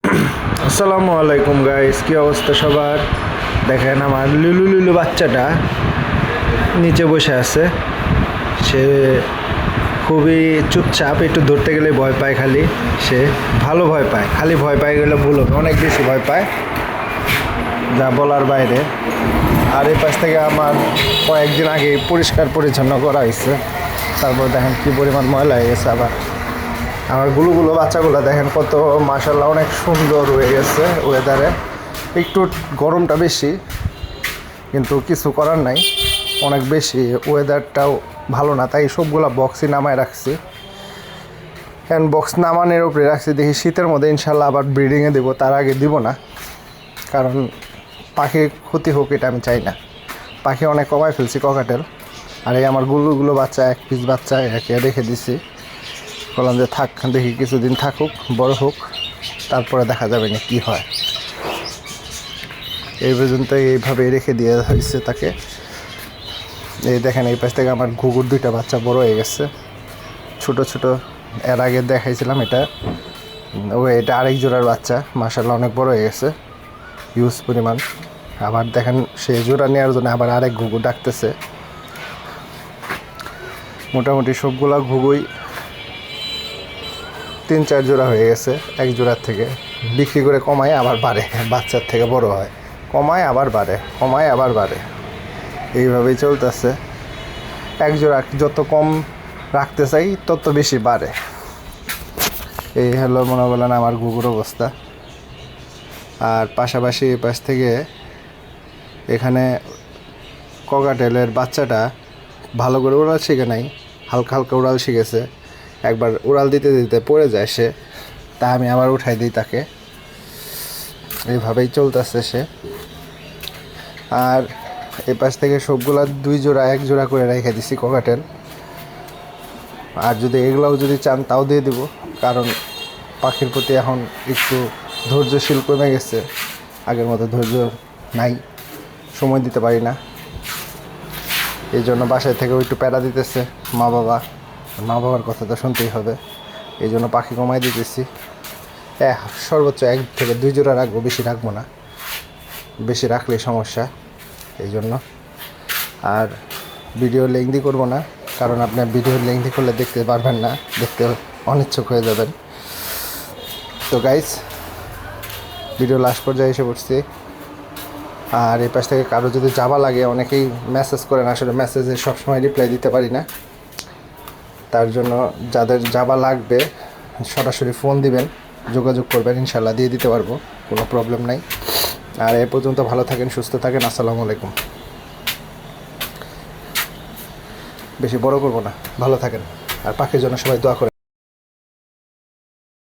আসসালামু আলাইকুম গাইস, কি অবস্থা সবার? দেখেন আমার লুলু লুলু বাচ্চাটা নিচে বসে আছে। সে খুবই চুপচাপ, একটু ধরতে গেলে ভয় পায়। খালি সে ভালো ভয় পায়, খালি ভয় পায় গেলে ভুল হবে, অনেক বেশি ভয় পায়, যা বলার বাইরে। আর এই পাশ থেকে আমার কয়েকদিন আগে পরিষ্কার পরিচ্ছন্ন করা হয়েছে, তারপর দেখেন কি পরিমাণ ময়লা হয়ে গেছে। আবার আমার গুলো বাচ্চাগুলো দেখেন কত মাশাআল্লাহ অনেক সুন্দর হয়ে গেছে। ওয়েদারে একটু গরমটা বেশি, কিন্তু কিছু করার নাই, অনেক বেশি ওয়েদারটাও ভালো না, তাই সবগুলা বক্সই নামায় রাখছি। হ্যান্ড বক্স নামানোর উপরে রাখছি, দেখি শীতের মধ্যে ইনশাল্লাহ আবার ব্রিডিংয়ে দেবো, তার আগে দিব না, কারণ পাখির ক্ষতি হোক এটা আমি চাই না। পাখি অনেক কমায় ফেলছি ককাটেল। আর এই আমার গুলো বাচ্চা, এক পিস বাচ্চা একে রেখে দিছি, বললাম যে থাক, দেখি কিছুদিন থাকুক, বড় হোক, তারপরে দেখা যাবে না কি হয়। এই পর্যন্ত এইভাবে রেখে দিয়ে হয়েছে তাকে। এই দেখেন এই পাশ থেকে আমার ঘুঘুর দুইটা বাচ্চা বড় হয়ে গেছে, ছোট ছোট। এর আগে দেখাইছিলাম এটা আরেক জোড়ার বাচ্চা, মাশাআল্লাহ অনেক বড় হয়ে গেছে, হিউজ পরিমাণ। আবার দেখেন সে জোড়া নেওয়ার জন্য আবার আরেক ঘুঘু ডাকতেছে। মোটামুটি সবগুলা ঘুঘুই 3-4 জোড়া হয়ে গেছে। এক জোড়ার থেকে বিক্রি করে কমায় আবার বাড়ে, বাচ্চার থেকে বড় হয়, কমায় আবার বাড়ে, কমায় আবার বাড়ে, এইভাবেই চলতেছে। এক জোড়া যত কম রাখতে চাই তত বেশি বাড়ে। এই হলো মনে বলেন আমার ঘুঘুর অবস্থা। আর পাশাপাশি এই পাশ থেকে এখানে ককাটেলের বাচ্চাটা ভালো করে উড়াল শিখে নাই, হালকা হালকা উড়াল শিখেছে। একবার উড়াল দিতে দিতে পড়ে যায় সে, তা আমি আবার উঠাই দিই তাকে। এইভাবেই চলতেছে সে। আর এই পাশ থেকে সবগুলা 2 জোড়া 1 জোড়া করে রেখে দিছি ককাটেল। আর যদি এগুলাও যদি চান তাও দিয়ে দিব, কারণ পাখির প্রতি এখন একটু ধৈর্যশীল কমে গেছে, আগের মতো ধৈর্য নাই, সময় দিতে পারি না। এই জন্য বাসায় থেকেও একটু প্যারা দিতেছে মা বাবার কথা তো শুনতেই হবে, এই জন্য পাখি কমাই দিতেছি। সর্বোচ্চ 1 থেকে 2 জোড়া রাখবো, বেশি রাখবো না, বেশি রাখলেই সমস্যা, এই জন্য। আর ভিডিও লেংদি করব না, কারণ আপনার ভিডিও লেংদি করলে দেখতে পারবেন না, দেখতে অনিচ্ছুক হয়ে যাবেন। তো গাইস, ভিডিও লাস্ট পর্যায়ে এসে পড়ছি। আর এই পাশ থেকে কারো যদি যাবা লাগে, অনেকেই মেসেজ করেন, আসলে মেসেজে সবসময় রিপ্লাই দিতে পারি না, তার জন্য যাদের যাবা লাগবে সরাসরি ফোন দিবেন, যোগাযোগ করবেন, ইনশাল্লাহ দিয়ে দিতে পারবো, কোনো প্রবলেম নাই। আর এ পর্যন্ত ভালো থাকেন, সুস্থ থাকেন, আসসালামু আলাইকুম। বেশি বড় করবো না, ভালো থাকেন। আর পাখির জন্য সবাই দোয়া করেন।